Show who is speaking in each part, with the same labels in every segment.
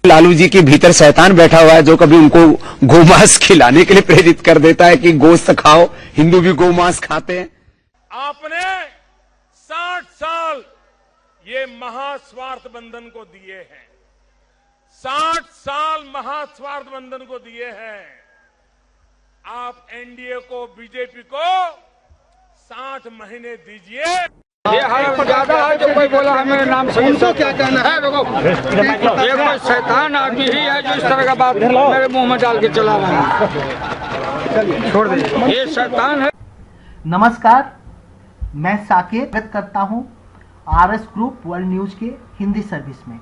Speaker 1: लालू जी के भीतर शैतान बैठा हुआ है जो कभी उनको गोमांस खिलाने के लिए प्रेरित कर देता है कि गोश्त खाओ, हिंदू भी गोमांस खाते हैं।
Speaker 2: आपने 60 साल ये महास्वार्थ बंधन को दिए हैं, 60 साल महास्वार्थ बंधन को दिए हैं। आप एनडीए को, बीजेपी को 60 महीने दीजिए।
Speaker 3: ये हर ज्यादा है जो कोई बोला है मेरे नाम से, उनको क्या कहना है? देखो ये कोई शैतान आदमी ही है जो इस तरह का बात मेरे मुंह में डाल के चला रहा है। छोड़ दे, ये शैतान है।
Speaker 4: नमस्कार, मैं साकेत व्यक्त करता हूं आरएस ग्रुप वर्ल्ड न्यूज के हिंदी सर्विस में।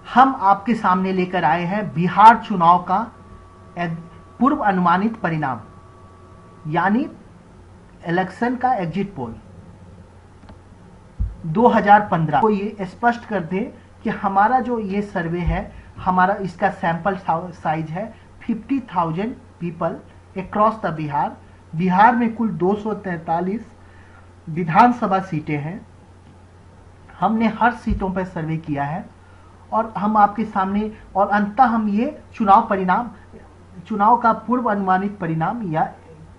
Speaker 4: हम आपके सामने लेकर आए हैं बिहार चुनाव का पूर्व अनुमानित परिणाम, यानी इलेक्शन का एग्जिट पोल 2015 को ये स्पष्ट कर दे कि हमारा जो ये सर्वे है, हमारा इसका सैंपल साइज है 50,000 people across the Bihar. Bihar में कुल 243 विधानसभा सीटें हैं। हमने हर सीटों पर सर्वे किया है और हम आपके सामने, और अंततः हम ये चुनाव का पूर्व अनुमानित परिणाम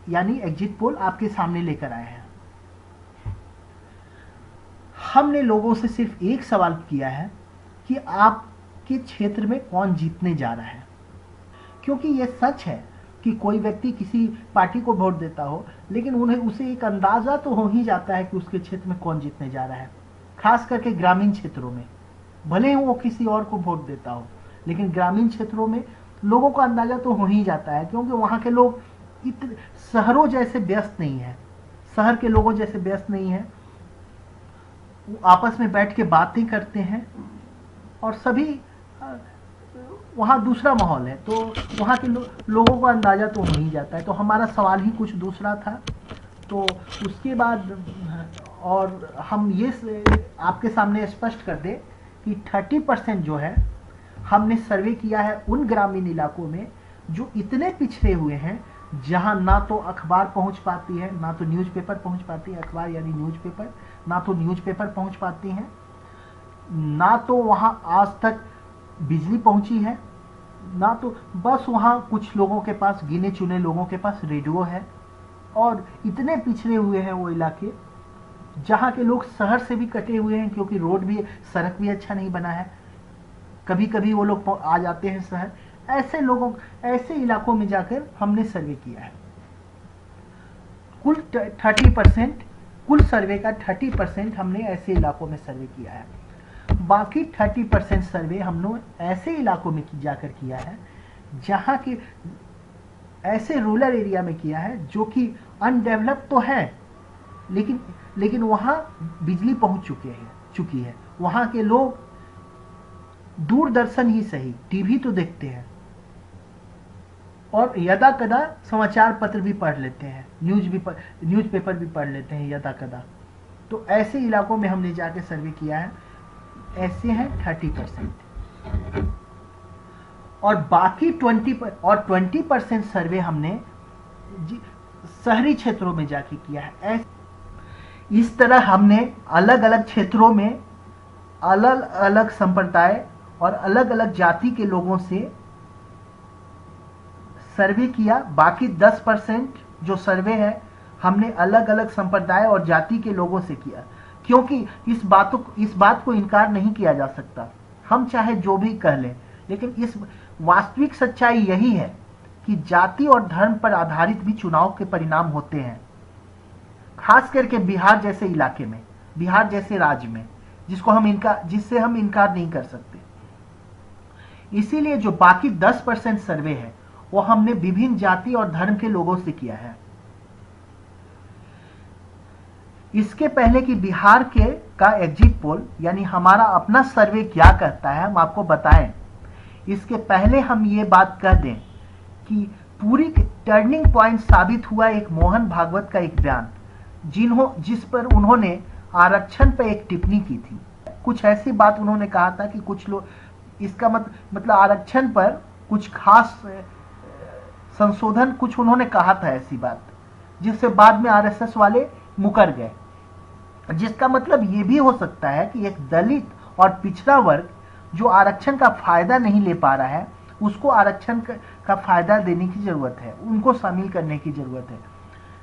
Speaker 4: यानी एग्जिट पोल आपके सामने लेकर आए हैं। हमने लोगों से सिर्फ एक सवाल किया है कि आपके क्षेत्र में कौन जीतने जा रहा है, क्योंकि यह सच है कि कोई व्यक्ति किसी पार्टी को वोट देता हो, लेकिन उसे एक अंदाजा तो हो ही जाता है कि उसके क्षेत्र में कौन जीतने जा रहा है। खास करके ग्रामीण क्षेत्रों में, भले ही वो किसी और को वोट देता हो, लेकिन ग्रामीण क्षेत्रों में लोगों का अंदाजा तो हो ही जाता है, क्योंकि वहां के लोग शहरों जैसे व्यस्त नहीं है, शहर के लोगों जैसे व्यस्त नहीं है। वो आपस में बैठ के बातें करते हैं और सभी वहाँ दूसरा माहौल है, तो वहाँ के लोगों का अंदाजा तो हो ही जाता है। तो हमारा सवाल ही कुछ दूसरा था। तो उसके बाद और हम ये आपके सामने स्पष्ट कर दें कि 30% जो है हमने सर्वे किया है उन ग्रामीण इलाकों में जो इतने पिछड़े हुए हैं, जहां ना तो अखबार पहुंच पाती है, ना तो न्यूज़पेपर पहुंच पाती है, अखबार यानी न्यूज़पेपर, ना तो न्यूज़पेपर पहुंच पाती हैं, ना तो वहां आज तक बिजली पहुंची है, ना तो बस वहां कुछ लोगों के पास, गिने चुने लोगों के पास रेडियो है। और इतने पिछड़े हुए हैं वो इलाके जहां के लोग शहर से भी कटे हुए हैं, क्योंकि रोड भी, सड़क भी अच्छा नहीं बना है। कभी कभी वो लोग आ जाते हैं शहर। ऐसे इलाकों में जाकर हमने सर्वे किया है। कुल 30%, कुल सर्वे का 30% हमने ऐसे इलाकों में सर्वे किया है। बाकी 30% सर्वे हमने ऐसे इलाकों में जाकर किया है जहां के ऐसे रूरल एरिया में किया है जो कि अनडेवलप्ड तो है, लेकिन वहां बिजली पहुंच चुकी है। वहां के लोग दूरदर्शन ही सही, टीवी तो देखते हैं और यदा कदा समाचार पत्र भी पढ़ लेते हैं, न्यूज़पेपर भी पढ़ लेते हैं यदा कदा। तो ऐसे इलाकों में हमने जाके सर्वे किया है। ऐसे हैं 30%, और बाकी 20% सर्वे हमने शहरी क्षेत्रों में जाके किया है। इस तरह हमने अलग अलग क्षेत्रों में अलग अलग संप्रदाय और अलग अलग जाति के लोगों से सर्वे किया। बाकी 10% जो सर्वे है हमने अलग अलग संप्रदाय और जाति के लोगों से किया, क्योंकि इस बात को इनकार नहीं किया जा सकता। हम चाहे जो भी कह लें, लेकिन इस वास्तविक सच्चाई यही है कि जाति और धर्म पर आधारित भी चुनाव के परिणाम होते हैं। खास करके बिहार जैसे इलाके में, बिहार जैसे राज्य में, जिससे हम इनकार नहीं कर सकते। इसीलिए जो बाकी 10% सर्वे है वो हमने विभिन्न जाति और धर्म के लोगों से किया है। इसके पहले कि बिहार का एग्जिट पोल यानी हमारा अपना सर्वे क्या कहता है हम आपको बताएं, इसके पहले हम ये बात कह दें कि पूरी टर्निंग पॉइंट साबित हुआ एक मोहन भागवत का एक बयान, जिस पर उन्होंने आरक्षण पर एक टिप्पणी की थी। कुछ ऐसी बात उन्होंने कहा था कि कुछ लोग, इसका मतलब आरक्षण पर कुछ खास संशोधन कुछ उन्होंने कहा था, ऐसी बात जिससे बाद में आरएसएस वाले मुकर गए। जिसका मतलब ये भी हो सकता है कि एक दलित और पिछड़ा वर्ग जो आरक्षण का फायदा नहीं ले पा रहा है उसको आरक्षण का फायदा देने की जरूरत है, उनको शामिल करने की जरूरत है।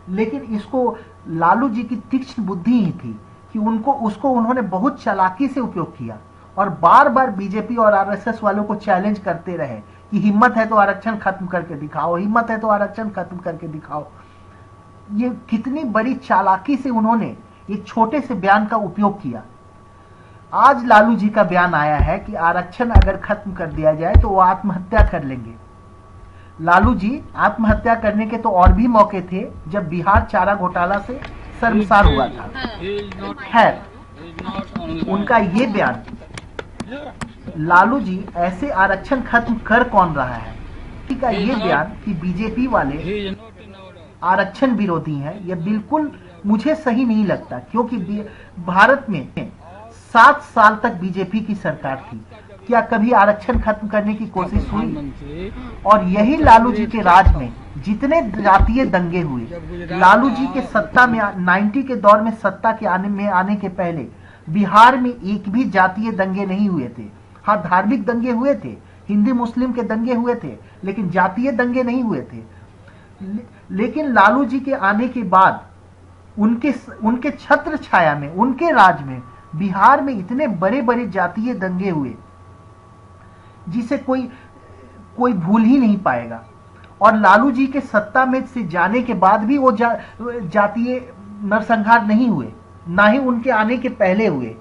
Speaker 4: लेकिन इसको लालू जी की तीक्ष्ण बुद्धि ही थी कि उसको उन्होंने बहुत चालाकी से उपयोग किया और बार बार बीजेपी और आरएसएस वालों को चैलेंज करते रहे कि हिम्मत है तो आरक्षण खत्म करके दिखाओ, हिम्मत है तो आरक्षण खत्म करके दिखाओ। ये कितनी बड़ी चालाकी से उन्होंने एक छोटे से बयान का उपयोग किया। आज लालू जी का बयान आया है कि आरक्षण अगर खत्म कर दिया जाए तो वो आत्महत्या कर लेंगे। लालू जी आत्महत्या करने के तो और भी मौके थे जब बिहार चारा घोटाला से शर्मसार हुआ था। खैर, उनका ये बयान, लालू जी ऐसे आरक्षण खत्म कर कौन रहा है, का ये बयान कि बीजेपी वाले आरक्षण विरोधी हैं, यह बिल्कुल मुझे सही नहीं लगता, क्योंकि भारत में 7 साल तक बीजेपी की सरकार थी। क्या कभी आरक्षण खत्म करने की कोशिश हुई? और यही लालू जी के राज में जितने जातीय दंगे हुए, लालू जी के सत्ता में 90 के दौर में सत्ता के आने के पहले बिहार में एक भी जातीय दंगे नहीं हुए थे। हाँ, धार्मिक दंगे हुए थे, हिंदू मुस्लिम के दंगे हुए थे, लेकिन जातीय दंगे नहीं हुए थे। लेकिन लालू जी के आने के बाद उनके छत्र छाया में, उनके राज में बिहार में इतने बड़े बड़े जातीय दंगे हुए जिसे कोई भूल ही नहीं पाएगा। और लालू जी के सत्ता में से जाने के बाद भी वो जातीय नरसंहार नहीं हुए, ना ही उनके आने के पहले हुए,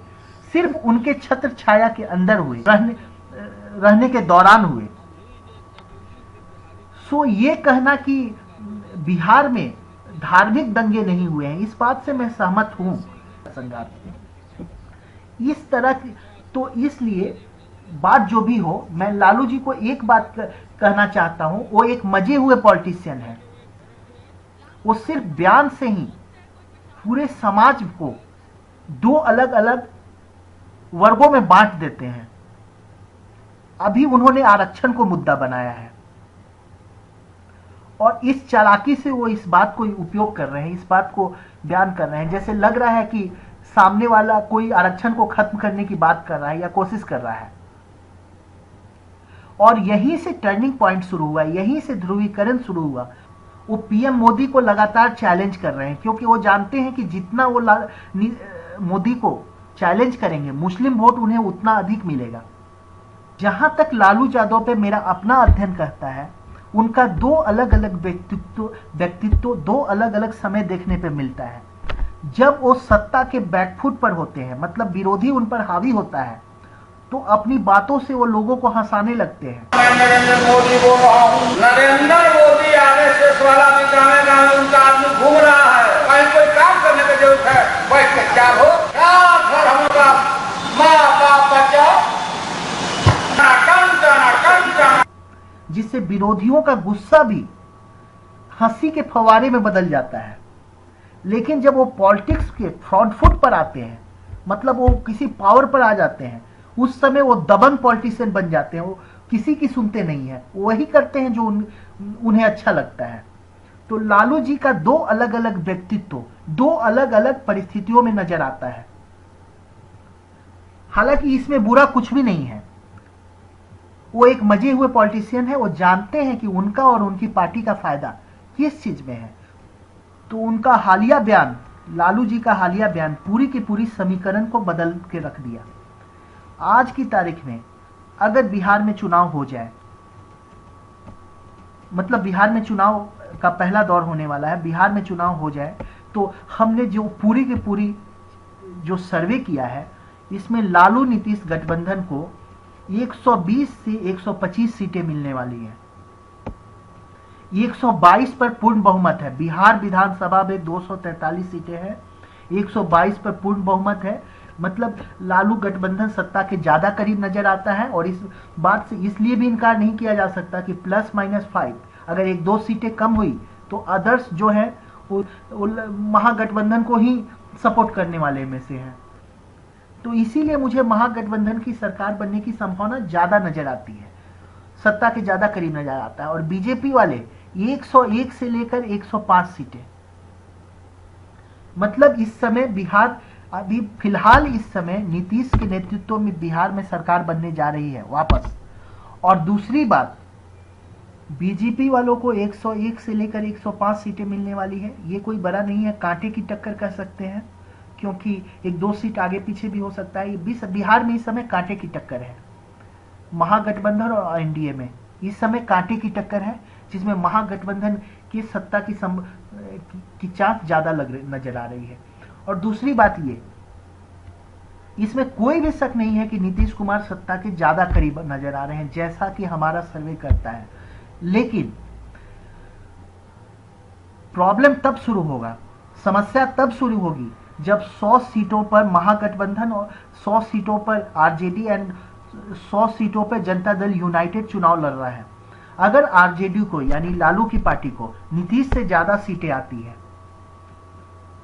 Speaker 4: सिर्फ उनके छत्र छाया के अंदर हुए, रहने के दौरान हुए। सो ये कहना कि बिहार में धार्मिक दंगे नहीं हुए हैं, इस बात से मैं सहमत हूं। इस तरह की, तो इसलिए बात जो भी हो, मैं लालू जी को एक बात कहना चाहता हूं, वो एक मजे हुए पॉलिटिशियन है। वो सिर्फ बयान से ही पूरे समाज को 2 अलग अलग वर्गों में बांट देते हैं। अभी उन्होंने आरक्षण को मुद्दा बनाया है और इस चालाकी से वो इस बात को उपयोग कर रहे हैं, इस बात को बयान कर रहे हैं, जैसे लग रहा है कि सामने वाला कोई आरक्षण को खत्म करने की बात कर रहा है या कोशिश कर रहा है। और यहीं से टर्निंग पॉइंट शुरू हुआ, यहीं से ध्रुवीकरण शुरू हुआ। वो पीएम मोदी को लगातार चैलेंज कर रहे हैं, क्योंकि वो जानते हैं कि जितना वो मोदी को चैलेंज करेंगे, मुस्लिम वोट उन्हें उतना अधिक मिलेगा। जहां तक लालू यादव पे मेरा अपना अध्ययन कहता है, उनका 2 अलग अलग व्यक्तित्व 2 अलग अलग समय देखने पे मिलता है। जब वो सत्ता के बैकफुट पर होते हैं, मतलब विरोधी उन पर हावी होता है, तो अपनी बातों से वो लोगों को हंसाने लगते हैं।
Speaker 3: मैं नरेंद्र मोदी बोल रहा हूँ। नरेंद्र मोदी आरएसएस वाला भी गाँव उनका आदमी घूम रहा है, कहीं कोई काम करने की जरूरत है, बैठ के क्या हो, क्या घर हमारा माँ बाप बच्चा,
Speaker 4: जिससे विरोधियों का गुस्सा भी हंसी के फवारे में बदल जाता है। लेकिन जब वो पॉलिटिक्स के फ्रंट फुट पर आते हैं, मतलब वो किसी पावर पर आ जाते हैं, उस समय वो दबंग पॉलिटिशियन बन जाते हैं। वो किसी की सुनते नहीं है, वही करते हैं जो उन्हें अच्छा लगता है। तो लालू जी का 2 अलग अलग व्यक्तित्व 2 अलग अलग परिस्थितियों में नजर आता है। हालांकि इसमें बुरा कुछ भी नहीं है, वो एक मजे हुए पॉलिटिशियन है। वो जानते हैं कि उनका और उनकी पार्टी का फायदा किस चीज में है। तो उनका हालिया बयान, लालू जी का हालिया बयान पूरी की पूरी समीकरण को बदल के रख दिया। आज की तारीख में अगर बिहार में चुनाव हो जाए, मतलब बिहार में चुनाव का पहला दौर होने वाला है, बिहार में चुनाव हो जाए, तो हमने जो पूरी की पूरी जो सर्वे किया है, इसमें लालू नीतीश गठबंधन को 120 से 125 सीटें मिलने वाली हैं। 122 पर पूर्ण बहुमत है। बिहार विधानसभा में 243 सीटें हैं, 122 पर पूर्ण बहुमत है। मतलब लालू गठबंधन सत्ता के ज्यादा करीब नजर आता है। और इस बात से इसलिए भी इनकार नहीं किया जा सकता कि +-5 अगर 1-2 सीटें कम हुई तो अदर्स जो है वो महागठबंधन को ही सपोर्ट करने वाले में से हैं। तो इसीलिए मुझे महागठबंधन की सरकार बनने की संभावना ज्यादा नजर आती है, सत्ता के ज्यादा करीब नजर आता है। और बीजेपी वाले 101 से लेकर 105 सीटें, मतलब इस समय बिहार अभी फिलहाल इस समय नीतीश के नेतृत्व में बिहार में सरकार बनने जा रही है वापस। और दूसरी बात, बीजेपी वालों को 101 से लेकर 105 सीटें मिलने वाली है। ये कोई बड़ा नहीं है, कांटे की टक्कर कह सकते हैं, क्योंकि 1-2 सीट आगे पीछे भी हो सकता है। बिहार में इस समय कांटे की टक्कर है, महागठबंधन और एनडीए में इस समय कांटे की टक्कर है, जिसमें महागठबंधन की सत्ता की चांस ज्यादा नजर आ रही है। और दूसरी बात ये, इसमें कोई भी शक नहीं है कि नीतीश कुमार सत्ता के ज्यादा करीब नजर आ रहे हैं, जैसा कि हमारा सर्वे करता है। लेकिन प्रॉब्लम तब शुरू होगा, समस्या तब शुरू होगी जब 100 सीटों पर महागठबंधन और 100 सीटों पर आरजेडी एंड 100 सीटों पर जनता दल यूनाइटेड चुनाव लड़ रहा है। अगर आरजेडी को यानी लालू की पार्टी को नीतीश से ज्यादा सीटें आती है,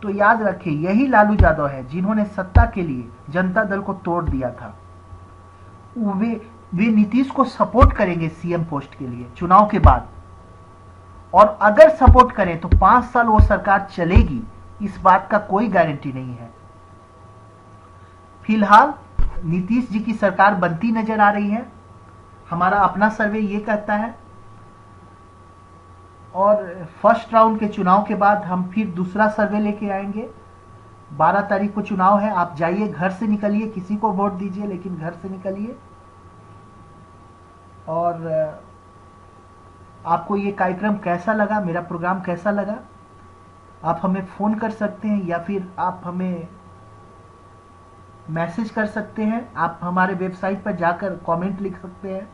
Speaker 4: तो याद रखिए यही लालू यादव है जिन्होंने सत्ता के लिए जनता दल को तोड़ दिया था। वे नीतीश को सपोर्ट करेंगे सीएम पोस्ट के लिए चुनाव के बाद, और अगर सपोर्ट करें तो 5 साल वो सरकार चलेगी, इस बात का कोई गारंटी नहीं है। फिलहाल नीतीश जी की सरकार बनती नजर आ रही है, हमारा अपना सर्वे ये कहता है। और फर्स्ट राउंड के चुनाव के बाद हम फिर दूसरा सर्वे लेके आएंगे। 12 तारीख को चुनाव है, आप जाइए, घर से निकलिए, किसी को वोट दीजिए लेकिन घर से निकलिए। और आपको ये कार्यक्रम कैसा लगा, मेरा प्रोग्राम कैसा लगा, आप हमें फोन कर सकते हैं या फिर आप हमें मैसेज कर सकते हैं। आप हमारे वेबसाइट पर जाकर कमेंट लिख सकते हैं।